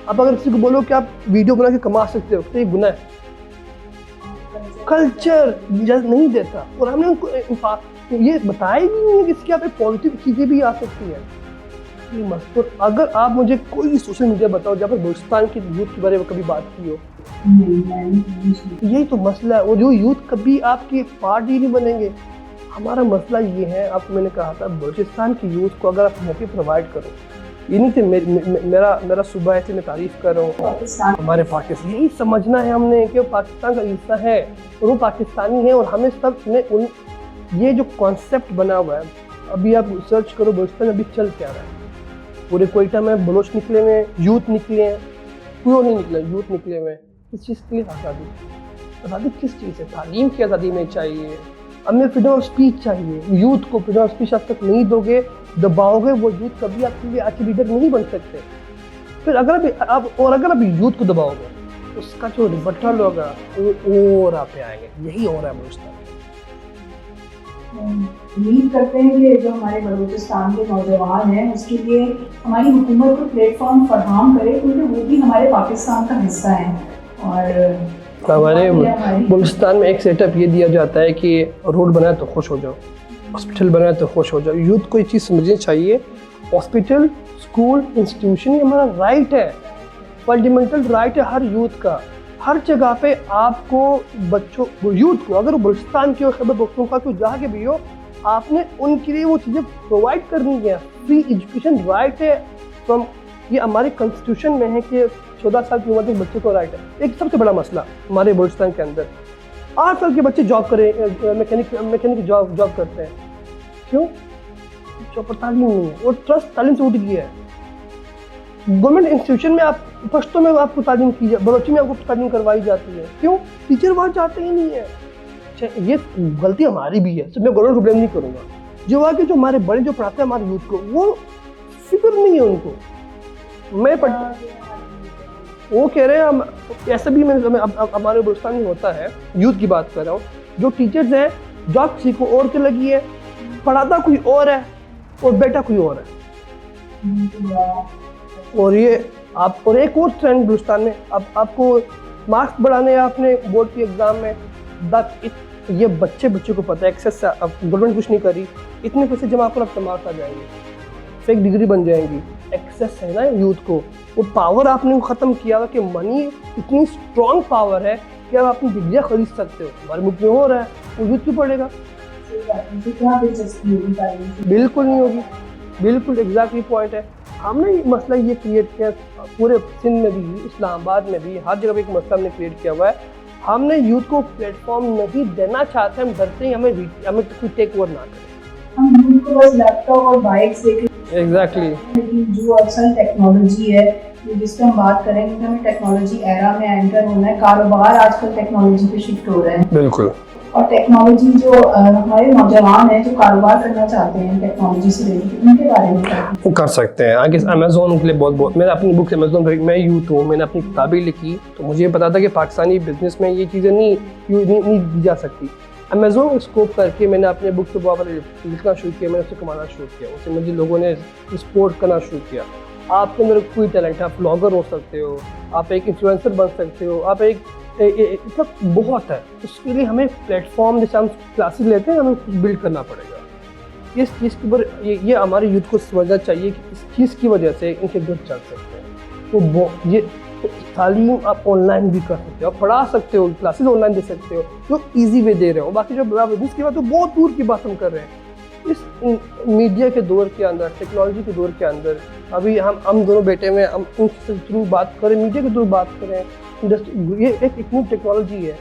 अब अगर किसी को बोलो कि आप वीडियो बना के कमा सकते हो तो ये गुनाह है। कल्चर इजाज़त नहीं देता, और हमने उनको ये बताया ही नहीं है कि इसकी आप एक पॉजिटिव चीज़ें भी आ सकती है। तो अगर आप मुझे कोई सोशल मीडिया बताओ जहाँ पर बलूचिस्तान की यूथ के बारे में कभी बात की हो, यही तो मसला है। और जो यूथ कभी आपकी पार्ट ही नहीं बनेंगे। हमारा मसला ये है, आपको मैंने कहा था, बलूचिस्तान की यूथ को अगर आप मौके प्रोवाइड करो, ये नहीं थे मेरा सुबह है कि मैं तारीफ कर रहा हूँ हमारे पाकिस्तान, यही समझना है हमने कि वो पाकिस्तान का हिस्सा है और वो पाकिस्तानी है। और हमें सब ने ये जो कॉन्सेप्ट बना हुआ है, अभी आप सर्च करो बलूचिस्तान में अभी चल क्या रहा है। पूरे कोयटा में बलोच निकले हुए, यूथ निकले हैं, कोई नहीं निकले, यूथ निकले हुए। किस चीज़ के लिए आज़ादी किस चीज़ है? तालीम की आज़ादी में चाहिए, हमें फ्रीडम ऑफ स्पीच चाहिए। यूथ को फ्रीडम ऑफ स्पीच आप तक नहीं दोगे, दबाओगे, वो यूथ कभी आपके लिए अच्छे लीडर नहीं बन सकते। फिर अगर आप यूथ को दबाओगे, उसका जो रिबटल होगा वो और आप पे आएंगे। यही हो रहा है बलूचिस्तान। उम्मीद करते हैं कि जो हमारे बलूचिस्तान के नौजवान हैं उसके लिए हमारी हुकूमत को प्लेटफॉर्म फराहम करे, क्योंकि वो भी हमारे पाकिस्तान का हिस्सा है। और हमारे बलूचिस्तान में एक सेटअप ये दिया जाता है कि रोड बनाए तो खुश हो जाओ, हॉस्पिटल बनाए तो खुश हो जाओ। यूथ को ये चीज़ समझनी चाहिए, हॉस्पिटल, स्कूल, इंस्टीट्यूशन ये हमारा राइट है, फंडामेंटल राइट है हर यूथ का। हर जगह पे आपको बच्चों यूथ को, अगर बलूचिस्तान के खैबर पख्तूनख्वा को जहाँ के भी हो, आपने उनके लिए वो चीज़ें प्रोवाइड करनी है। फ्री एजुकेशन राइट है, फ्रॉम ये हमारे कॉन्स्टिट्यूशन में है कि 14 साल की उम्र तक बच्चे को राइट है। एक सबसे बड़ा मसला हमारे बलूचिस्तान के अंदर, 8 साल के बच्चे जॉब करें, मैकेनिक जॉब करते हैं। क्यों? तालीम नहीं है, और ट्रस्ट तालीम से उठ गया है। गवर्नमेंट इंस्टीट्यूशन में आप पश्तो में आपको तालीम की जाए, बलोची में आपको तालीम करवाई जाती है। क्यों? टीचर वहाँ जाते ही नहीं है। ये गलती हमारी भी है, तो मैं गवर्नमेंट को ब्लेम नहीं करूँगा। जो आगे जो हमारे बड़े जो पढ़ाते हैं हमारे यूथ को, वो फिक्र नहीं है उनको। वो कह रहे हैं हम ऐसा भी हमारे बलूचिस्तान में होता है, यूथ की बात कर रहा हूँ, जो टीचर्स हैं जॉब किसी को और के लगी है, पढ़ाता कोई और है और बेटा कोई और है। और ये आप, और एक और ट्रेंड बलूचिस्तान में, अब आपको मार्क्स बढ़ाने हैं आपने बोर्ड की एग्ज़ाम में, ये बच्चे को पता है एक्सेस, अब गवर्नमेंट कुछ नहीं करी, इतने पैसे जमा कर अब मार्क्स आ जाएंगे, फेक डिग्री बन जाएंगी। एक्सेस है ना यूथ को, वो पावर आपने ख़त्म किया हुआ कि मनी इतनी स्ट्रॉन्ग पावर है कि अब अपनी डिग्रियाँ खरीद सकते हो। हमारे मुल्क में हो रहा है, वो यूथ क्यों पड़ेगा? बिल्कुल नहीं होगी, बिल्कुल एग्जैक्टली पॉइंट है। हमने मसला ये क्रिएट किया पूरे सिंध में भी, इस्लामाबाद में भी, हर जगह पे एक मसला हमने क्रिएट किया हुआ है हमने यूथ को प्लेटफॉर्म नहीं देना चाहते, हम डरते हैं हमें कोई टेक ओवर ना करे। हम यूथ को बस लैपटॉप और बाइक्स देके एग्जैक्टली लेकिन जो असल टेक्नोलॉजी है जिस पे हम बात करेंगे कि हमें टेक्नोलॉजी एरा में एंटर होना है। कारोबार आजकल टेक्नोलॉजी पे शिफ्ट हो रहे हैं बिल्कुल। और टेक्नोलॉजी जो हमारे नौजवान हैं जो कारोबार करना चाहते हैं टेक्नोलॉजी से रिलेटेड, उनके बारे में क्या वो कर सकते हैं। आगे अमेज़ोन के लिए बहुत मैंने अपनी बुक अमेज़ोन पर, मैं यूथ हूँ, मैंने अपनी किताबें लिखी तो मुझे पता था कि पाकिस्तानी बिजनेस में ये चीज़ें नहीं दी जा सकती। अमेज़ोन को स्कोप करके मैंने अपने बुक के ऊपर लिखना शुरू किया, मैंने उससे कमाना शुरू किया, उससे मुझे लोगों ने सपोर्ट करना शुरू किया। आपके अंदर कोई टैलेंट है, आप ब्लॉगर हो सकते हो, आप एक इन्फ्लुएंसर बन सकते हो, आप एक बहुत है। उसके लिए हमें प्लेटफॉर्म, जैसे हम क्लासेस लेते हैं, हमें कुछ बिल्ड करना पड़ेगा। इस चीज़ के ऊपर ये हमारे यूथ को समझना चाहिए कि इस चीज़ की वजह से इनके घर चल सकते हैं। तो ये तालीम आप ऑनलाइन भी कर सकते हो, आप पढ़ा सकते हो, क्लासेस ऑनलाइन दे सकते हो, जो ईजी वे दे रहे हो। बाकी जो बिजनेस की बात है बहुत दूर की बात हम कर रहे हैं। इस मीडिया के दौर के अंदर, टेक्नोलॉजी के दौर के अंदर अभी हम दोनों बेटे में हम उनके थ्रू बात करें, मीडिया के थ्रू बात करें, ये एक न्यू टेक्नोलॉजी है,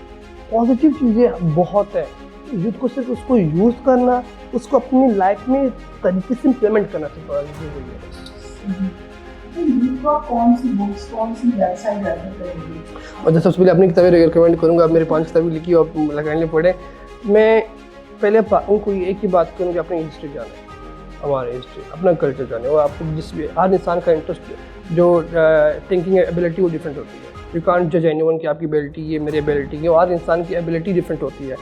पॉजिटिव चीज़ें बहुत है। यूथ को सिर्फ उसको यूज़ करना, उसको अपनी लाइफ में तरीके से इम्प्लीमेंट करना जरूरी है। कौन सी बुक्स, कौन सी वेबसाइट रेफर करेंगे? और जैसे सबसे पहले अपनी किताबें रिकमेंड करूँगा। आप मेरे 5 किताबें लिखी और लगाने पड़े। मैं पहले उनको एक ही बात करूँ कि अपनी हिस्ट्री जाने, हमारे हिस्ट्री, अपना कल्चर जाने। और आपको जिस भी हर इंसान का इंटरेस्ट, जो थिंकिंग एबिलिटी वो डिफरेंट होती है। यू कांट जज एनीवन कि आपकी एबिलिटी ये मेरी एबिलिटी है, और हर इंसान की एबिलिटी डिफरेंट होती है।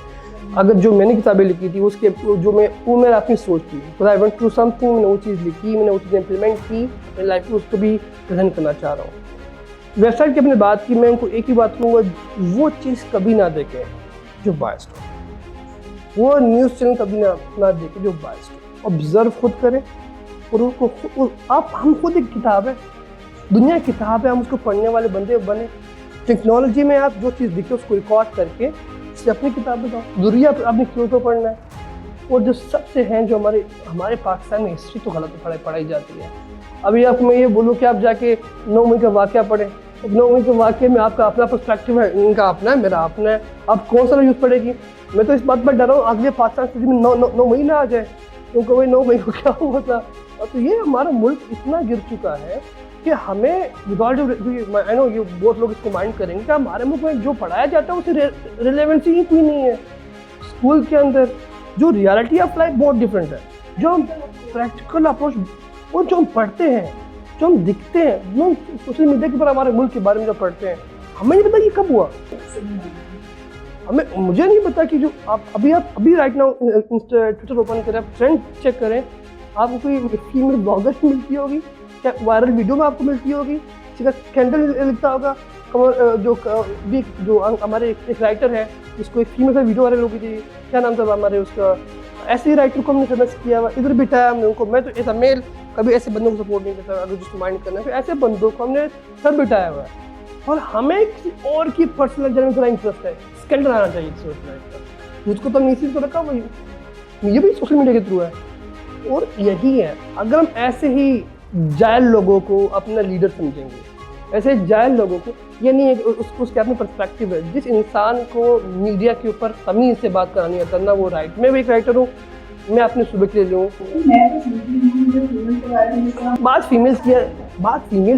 अगर जो मैंने किताबें लिखी थी उसके जो वो मेरा अपनी सोच थी, because I want to something, मैंने वो चीज़ लिखी, मैंने वो चीज़ इम्प्लीमेंट की अपनी लाइफ में, उसको भी प्रेजेंट करना चाह रहा हूँ। वेबसाइट की अपनी बात की, मैं उनको एक ही बात कहूँगा, वो चीज़ कभी ना देखें जो बायस्ड हो, वो न्यूज़ चैनल कभी ना देखें जो बायस्ड हो। ऑब्जर्व खुद करें और उसको हम खुद एक किताब है, दुनिया की किताब है, हम उसको पढ़ने वाले बंदे बने। टेक्नोलॉजी में आप जो चीज़ दिखे उसको रिकॉर्ड करके इससे अपनी किताब बताओ, जरूरी है आपने क्यों तो पढ़ना है। और जो सबसे हैं जो हमारे पाकिस्तान में हिस्ट्री तो गलत पढ़ाई जाती है। अभी आप मैं ये बोलूँ कि आप जाके 9 मई का वाक़या पढ़ें, 9 मई के वाक़े में आपका अपना पर्सपेक्टिव है, इनका अपना है, मेरा अपना है, आप कौन सा यूज़ पढ़ेगी। मैं तो इस बात पर डर रहा हूँ अगले पाकिस्तान स्थिति में 9 मई ना आ जाए, क्योंकि वही 9 मई को क्या हुआ था। तो ये हमारा मुल्क इतना गिर चुका है कि हमें विदाउट, आई नो ये बहुत लोग इसको माइंड करेंगे कि हमारे मुल्क में जो पढ़ाया जाता है उससे रिलेवेंसी ही कोई नहीं है। स्कूल के अंदर जो रियलिटी ऑफ लाइफ बहुत डिफरेंट है, जो हम प्रैक्टिकल अप्रोच, वो जो हम पढ़ते हैं, जो हम दिखते हैं, जो हम सोशल मीडिया के ऊपर हमारे मुल्क के बारे में जो पढ़ते हैं, हमें नहीं पता ये कब हुआ। मुझे नहीं पता कि जो आप अभी राइट नाउ ट्विटर ओपन करें, आप ट्रेंड चेक करें, आपको कोई फीमेल ब्लॉगर मिलती होगी, क्या वायरल वीडियो में आपको मिलती होगी, किसी कैंडल लिखता होगा, जो हमारे एक राइटर है जिसको एक फीमेल का वीडियो वायरल हो गई थी, क्या नाम था हमारे उसका, ऐसे ही राइटर को हमने फेमस किया हुआ, इधर बिठाया हमने उनको। मैं तो ऐसा मेल कभी ऐसे बंदों को सपोर्ट नहीं करता, अगर जिसको माइंड करना है तो ऐसे बंदों को हमने सब बिठाया हुआ है। और हमें किसी और की पर्सनल जर्नी में थोड़ा इंटरेस्ट है, स्कैंडल आना चाहिए किसी और उसको तो मिस तो रखा हुआ, ये भी सोशल मीडिया के थ्रू है। और यही है, अगर हम ऐसे ही जाहिल लोगों को अपना लीडर समझेंगे, ऐसे जाहिल लोगों को, ये नहीं है कि उसके अपने पर्सपेक्टिव है। जिस इंसान को मीडिया के ऊपर तमीज़ से बात करानी है ना, वो राइट, मैं भी एक राइटर हूँ, मैं अपने सुबह के लिए लूँ। बात फीमेल्स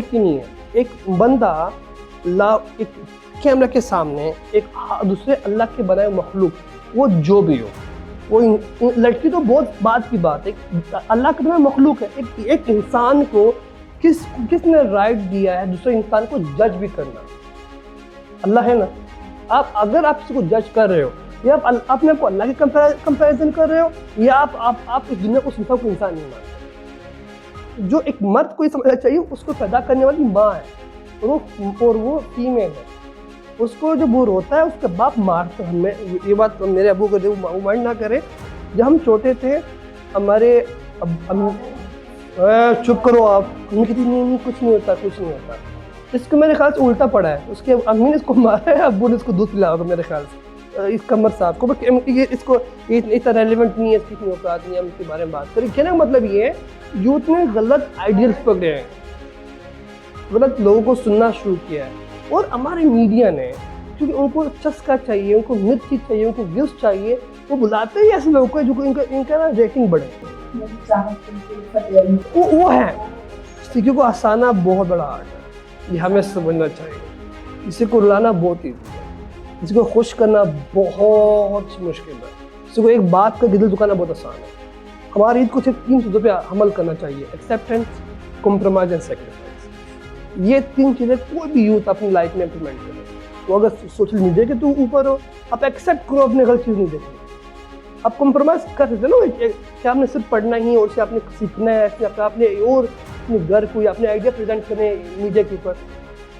की नहीं है। एक बंदा एक कैमरा के सामने एक दूसरे अल्लाह के बनाए मखलूक, वो जो भी हो, वो लड़की तो बहुत बात की बात है, अल्लाह के बनाए मखलूक है। एक इंसान को किसने राइट दिया है दूसरे इंसान को जज भी करना? अल्लाह है ना। अगर आप किसी को जज कर रहे हो, या आप अपने को अल्लाह के कंपैरिजन कर रहे हो, या आप इस दुनिया को इंसान को इंसान नहीं मानते। जो एक मर्द को समझना चाहिए, उसको पैदा करने वाली माँ है और वो फीमेल है। उसको जब वो रोता है उसका बाप मारता है। ये बात मेरे अबू को माइंड ना करे, जब हम छोटे थे हमारे चुप करो आप, मम्मी कहती नहीं कुछ नहीं होता। इसको मेरे ख्याल से उल्टा पड़ा है, उसके अम्मी ने इसको मारा है, अब्बू ने इसको दूध पिलाया होगा मेरे ख्याल से। इस कमर साहब को ये इसको इतना रेलिवेंट नहीं है, इसकी इतनी औकात नहीं है, हम इसके बारे में बात करें। कहने का मतलब ये है, यूथ ने गलत आइडियल्स पकड़े हैं, गलत लोगों को सुनना शुरू किया है। और हमारे मीडिया ने क्योंकि उनको चस्का चाहिए, उनको मिर्ची चाहिए, उनको व्यूज चाहिए, वो बुलाते ही ऐसे लोगों को जो इनका ना रेटिंग बढ़े। वो है किसी को हंसाना बहुत बड़ा आर्ट है, ये हमें समझना चाहिए। किसी को रुलाना बहुत ईजी है, किसी को खुश करना बहुत मुश्किल है, किसी को एक बात का दिल दुखाना बहुत आसान है। हमारी ईद को सिर्फ 3 चीज़ों पे अमल करना चाहिए, एक्सेप्टेंस, कॉम्प्रोमाइज एंड सेक्रीफाइस। ये 3 चीज़ें कोई भी यूथ अपनी लाइफ में इम्प्लीमेंट करे। तो अगर सोशल मीडिया के तो ऊपर हो, आप एक्सेप्ट करो अपने गलत चीज़ नहीं देखनी, आप कॉम्प्रोमाइज़ कर सकते हो ना कि आपने सिर्फ पढ़ना ही और से आपने सीखना है, ऐसे आपने और अपने घर को या अपने आइडिया प्रेजेंट करने मीडिया के ऊपर,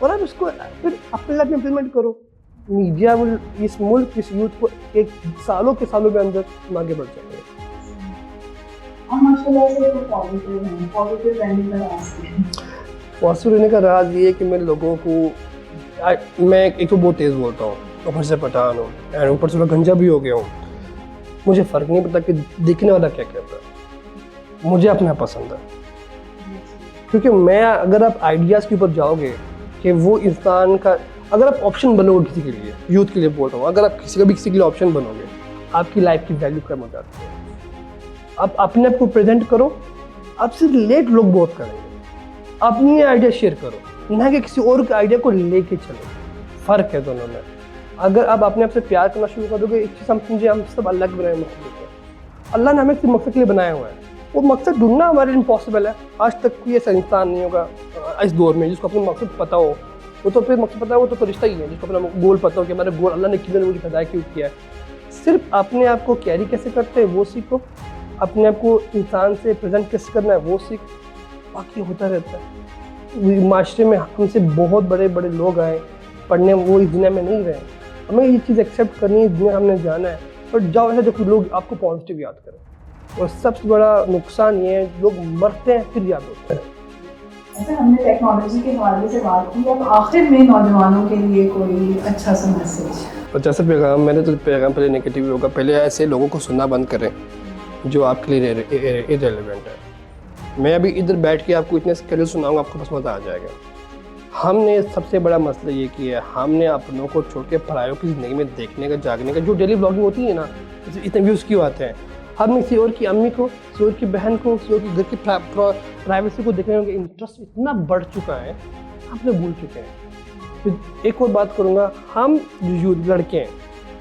और आप उसको फिर अपने लाइफ में इम्प्लीमेंट करो। मीडिया विल इस मुल्क, इस यूथ को एक सालों के अंदर आगे बढ़ जाएंगे। पॉजिटिव रहने का राज ये है कि मैं लोगों को, मैं एक तो बहुत तेज़ बोलता हूँ, ऊपर से पठान हूँ एंड ऊपर से थोड़ा गंजा भी हो गया हूँ। मुझे फ़र्क नहीं पड़ता कि देखने वाला क्या कहता है, मुझे अपना पसंद है। क्योंकि मैं, अगर आप आइडियाज़ के ऊपर जाओगे कि वो इंसान का, अगर आप ऑप्शन बनोगे किसी के लिए, यूथ के लिए बोल रहा हूँ, अगर आप किसी के लिए ऑप्शन बनोगे, आपकी लाइफ की वैल्यू कम हो जाती है। आप अपने आप को प्रेजेंट करो, आपसे रिलेट लोग बहुत करेंगे। अपनी आइडिया शेयर करो, ना कि किसी और के आइडिया को लेके चलो। फ़र्क है दोनों में। अगर आप अपने आप से प्यार करना शुरू कर दोगे, एक चीज़ हम समझे, हम सब अल्लाह के बनाए मखलूक हैं। अल्लाह ने हमें किसी मकसद के लिए बनाया हुआ है, वो मकसद ढूंढना हमारे लिए इम्पॉसिबल है। आज तक कोई ऐसा इंसान नहीं होगा इस दौर में जिसको अपना मकसद पता हो। वो तो फिर मकसद पता है, वो तो फरिश्ता ही है जिसको अपना गोल पता हो कि हमारा गोल अल्लाह ने किधर मुझे पैदा क्यों किया है। सिर्फ अपने आप को कैरी कैसे करते हैं वो सीखो, अपने आप को इंसान से प्रेजेंट कैसे करना है वो सीख, बाकी होता रहता है। माशरे में हमसे बहुत बड़े बड़े लोग आए पढ़ने, वो इस दुनिया में नहीं रहे। हमें ये चीज़ एक्सेप्ट करनी है, इस दुनिया हमने जाना है, पर जाओ ऐसा जो लोग आपको पॉजिटिव याद करें। और सबसे बड़ा नुकसान ये है, लोग मरते हैं फिर याद होते हैं। अच्छा, हमने टेक्नोलॉजी के हवाले से बात की, अब आखिर में नौजवानों के लिए कोई अच्छा सा मैसेज? और जैसे पैगाम, मैंने तो पैगाम पहले नेगेटिव होगा, पहले ऐसे लोगों को सुनना बंद करें जो आपके लिए इररिलेवेंट है। मैं अभी इधर बैठ के आपको इतने स्किल सुनाऊंगा, आपको बस मज़ा आ जाएगा। हमने सबसे बड़ा मसला ये किया है, हमने अपनों को छोड़ के परायों की ज़िंदगी में देखने का, जागने का, जो डेली ब्लॉगिंग होती है ना, इतने व्यूज़ क्यों आते हैं। हम किसी और की अम्मी को, किसी और की बहन को, किसी और की घर की प्राइवेसी को देखने का इंटरेस्ट इतना बढ़ चुका है, आपने भूल चुके हैं। फिर एक और बात करूँगा, हम जो लड़के हैं,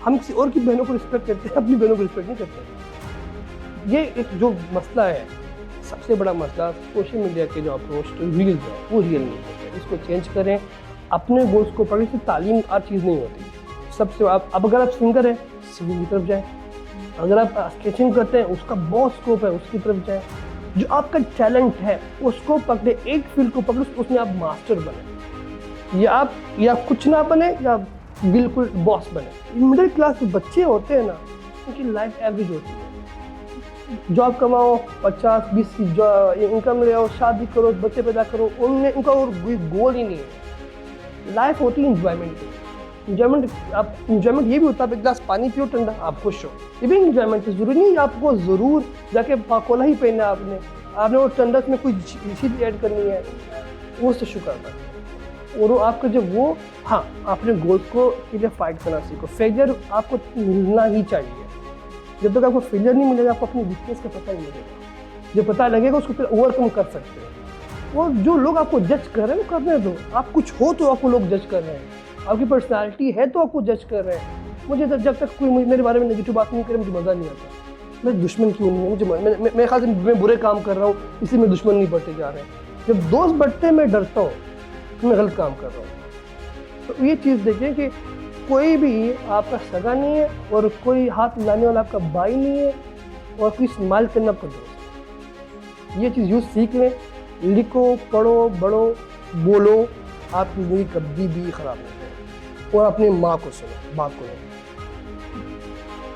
हम किसी और की बहनों को रिस्पेक्ट करते हैं, अपनी बहनों को रिस्पेक्ट नहीं करते। ये एक जो मसला है, सबसे बड़ा मसला सोशल मीडिया के जो अप्रोच रील्स है, वो रियल नहीं होते। इसको चेंज करें, अपने गोल्स को पढ़ें। से तालीम हर चीज़ नहीं होती। सबसे अब अगर आप सिंगर हैं, सिंगिंग की तरफ जाएँ। अगर आप स्केचिंग करते हैं, उसका बहुत स्कोप है, उसकी तरफ जाएँ। जो आपका टैलेंट है उसको पकड़े, एक फील्ड को पकड़े, उसमें आप मास्टर बने। या कुछ ना बने या बिल्कुल बॉस बने। मिडिल क्लास जो बच्चे होते हैं ना, उनकी लाइफ एवरेज होती है। जॉब कमाओ, 50-20 की इनकम ले आओ, शादी करो, बच्चे पैदा करो, उनका और कोई गोल ही नहीं है। लाइफ होती है इंजॉयमेंट की। इंजॉयमेंट ये भी होता है, एक गिलास पानी पियो ठंडा, आप खुश हो, ये भी इंजॉयमेंट है। ज़रूरी नहीं आपको ज़रूर जाके पाकोला ही पहनना है। आपने वो ठंडक में कोई चीज़ ऐड करनी है, वो उससे शुक्र है। और वो आपका जब वो, हाँ, आपने गोल्स को के लिए फाइट करना सीखो। फेलियर आपको मिलना ही चाहिए। जब तक आपको फेलियर नहीं मिलेगा, आपको अपनी वीकनेस का पता ही लगेगा। जब पता लगेगा, उसको फिर ओवरकम कर सकते हैं। वो जो लोग आपको जज कर रहे हैं, वो करने दो। आप कुछ हो तो आपको लोग जज कर रहे हैं, आपकी पर्सनालिटी है तो आपको जज कर रहे हैं। मुझे जब तक कोई मेरे बारे में नेगेटिव बात नहीं करे, मुझे मज़ा नहीं आता। मैं दुश्मन क्यों नहीं है? मेरे ख्याल से मैं बुरे काम कर रहा हूँ, इसी में दुश्मन नहीं बढ़ते जा रहे हैं। जब दोस्त बढ़ते हैं, मैं डरता हूँ कि मैं गलत काम कर रहा हूँ। तो ये चीज़ देखें कि कोई भी आपका सगा नहीं है और कोई हाथ मिलाने वाला आपका भाई नहीं है और कोई इस्तेमाल करना आपका दोस्त है। ये चीज़ यूँ सीख लें, लिखो, पढ़ो, बढ़ो, बोलो, आपकी ज़िंदगी कभी भी ख़राब नहीं है। और अपनी माँ को सुनो, बाप को नहीं।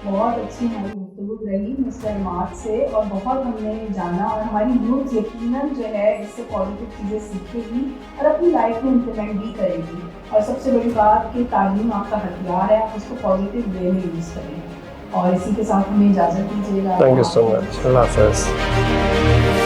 बहुत अच्छी हमारी गुफ्तगू रही मिस्टर इमाद से, और बहुत हमने जाना, और हमारी यूथ यकीनन जो है इससे पॉजिटिव चीज़ें सीखेगी और अपनी लाइफ में इम्प्लीमेंट भी करेगी। और सबसे बड़ी बात कि तालीम आपका हथियार है, आप उसको पॉजिटिव वे में यूज़ करें। और इसी के साथ हमें इजाज़त दीजिएगा। Thank you so much. अल्लाह हाफ़िज़।